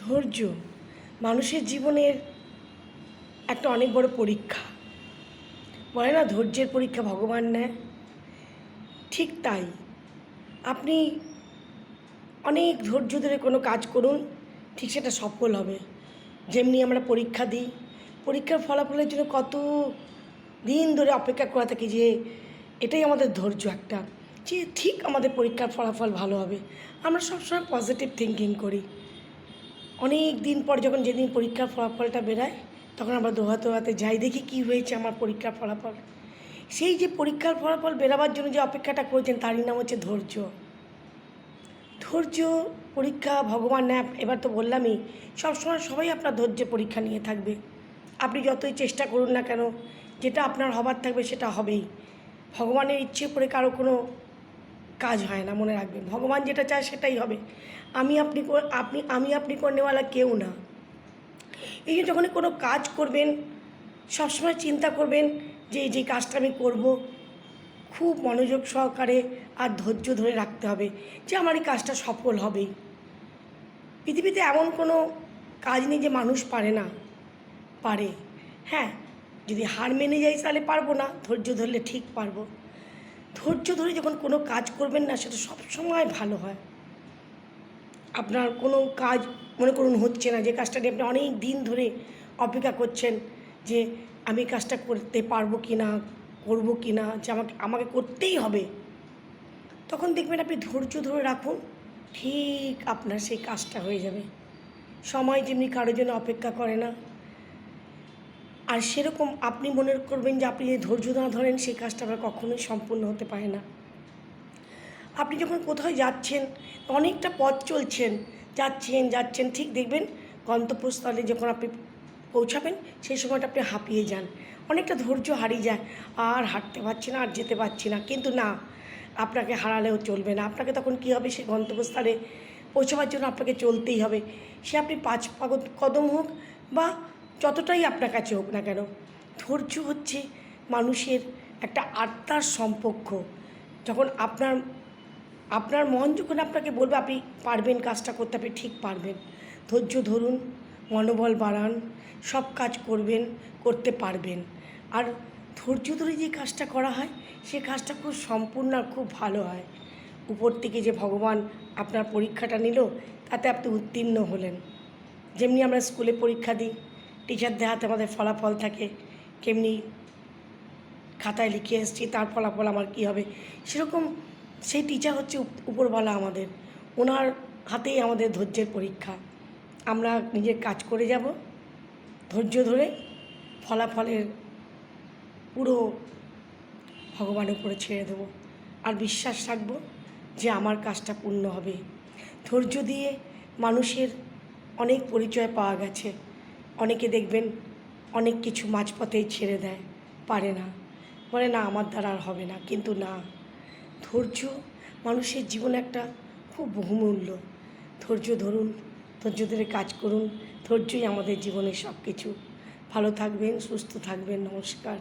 ধৈর্য মানুষের জীবনের একটা অনেক বড় পরীক্ষা। বলে না, ধৈর্যের পরীক্ষা ভগবান নেয়। ঠিক তাই, আপনি অনেক ধৈর্য ধরে কোনো কাজ করুন, ঠিক সেটা সফল হবে। যেমনি আমরা পরীক্ষা দিই, পরীক্ষার ফলাফলের জন্য কত দিন ধরে অপেক্ষা করা থাকি যে এটাই আমাদের ধৈর্য একটা, যে ঠিক আমাদের পরীক্ষার ফলাফল ভালো হবে। আমরা সবসময় পজিটিভ থিঙ্কিং করি। অনেক দিন পর যখন যেদিন পরীক্ষার ফলাফলটা বেরায়, তখন আমরা দৌড়াতে দৌড়াতে যাই, দেখি কী হয়েছে আমার পরীক্ষার ফলাফল। সেই যে পরীক্ষার ফলাফল বেরাবার জন্য যে অপেক্ষাটা করেছেন, তারই নাম হচ্ছে ধৈর্য। ধৈর্য পরীক্ষা ভগবান নেয়। এবার তো বললামই, সবসময় সবাই আপনার ধৈর্য পরীক্ষা নিয়ে থাকবে। আপনি যতই চেষ্টা করুন না কেন, যেটা আপনার হবার থাকবে সেটা হবেই। ভগবানের ইচ্ছে করে কারো কোনো কাজ হয় না, মনে রাখবেন। ভগবান যেটা চায় সেটাই হবে। আমি আপনি করনেওয়ালা কেউ না। এই যে যখনই কোনো কাজ করবেন, সবসময় চিন্তা করবেন যে যে কাজটা আমি করব, খুব মনোযোগ সহকারে আর ধৈর্য ধরে রাখতে হবে যে আমার এই কাজটা সফল হবেই। পৃথিবীতে এমন কোনো কাজ নেই যে মানুষ পারে না, পারে। হ্যাঁ, যদি হার মেনে যাই তাহলে পারবো না, ধৈর্য ধরলে ঠিক পারবো। ধৈর্য ধরে যখন কোনো কাজ করবেন না, সেটা সবসময় ভালো হয়। আপনার কোনো কাজ মনে করুন হচ্ছে না, যে কাজটা নিয়ে আপনি অনেক দিন ধরে অপেক্ষা করছেন যে আমি কাজটা করতে পারবো কি না, করবো কি না, যে আমাকে করতেই হবে, তখন দেখবেন আপনি ধৈর্য ধরে রাখুন, ঠিক আপনার সেই কাজটা হয়ে যাবে। সময় যেমনি কারোর জন্য অপেক্ষা করে না, আর সেরকম আপনি মনে করবেন যে আপনি যে ধৈর্য না ধরেন, সেই কাজটা আবার কখনোই সম্পূর্ণ হতে পারে না। আপনি যখন কোথাও যাচ্ছেন, অনেকটা পথ যাচ্ছেন, ঠিক দেখবেন গন্তব্যস্থলে যখন আপনি পৌঁছাবেন, সেই সময়টা আপনি হাঁপিয়ে যান, অনেকটা ধৈর্য হারিয়ে যায়, আর হাঁটতে পারছি না, আর যেতে পারছি না। কিন্তু না, আপনাকে হারালেও চলবে না। আপনাকে তখন কী হবে, সেই গন্তব্যস্থলে পৌঁছাবার জন্য আপনাকে চলতেই হবে। সে আপনি 5 কদম হোক বা যতটাই আপনার কাছে হোক না কেন। ধৈর্য হচ্ছে মানুষের একটা আত্মার সম্পর্ক। যখন আপনার মন যখন আপনাকে বলবে আপনি পারবেন কাজটা করতে, আপনি ঠিক পারবেন। ধৈর্য ধরুন, মনোবল বাড়ান, সব কাজ করবেন, করতে পারবেন। আর ধৈর্য ধরে যে কাজটা করা হয়, সে কাজটা খুব সম্পূর্ণ আর খুব ভালো হয়। উপর থেকে যে ভগবান আপনার পরীক্ষাটা নিল, তাতে আপনি উত্তীর্ণ হলেন। যেমনি আমরা স্কুলে পরীক্ষা দিই, টিচারদের হাতে আমাদের ফলাফল থাকে, কেমনি খাতায় লিখে এসেছি তার ফলাফল আমার কী হবে, সেরকম সেই টিচার হচ্ছে উপরওয়ালা আমাদের। ওনার হাতেই আমাদের ধৈর্যের পরীক্ষা। আমরা নিজের কাজ করে যাব, ধৈর্য ধরে ফলাফলের পুরো ভগবানের উপরে ছেড়ে দেবো, আর বিশ্বাস রাখবো যে আমার কাজটা পূর্ণ হবে। ধৈর্য দিয়ে মানুষের অনেক পরিচয় পাওয়া গেছে। অনেকে দেখবেন অনেক কিছু মাঝপথেই ছেড়ে দেয়, পারে না, বলে না আমার দ্বারা আর হবে না। কিন্তু না, ধৈর্য মানুষের জীবনে একটা খুব বহুমূল্য। ধৈর্য ধরুন, ধৈর্য ধরে কাজ করুন, ধৈর্যই আমাদের জীবনের সব কিছু। ভালো থাকবেন, সুস্থ থাকবেন, নমস্কার।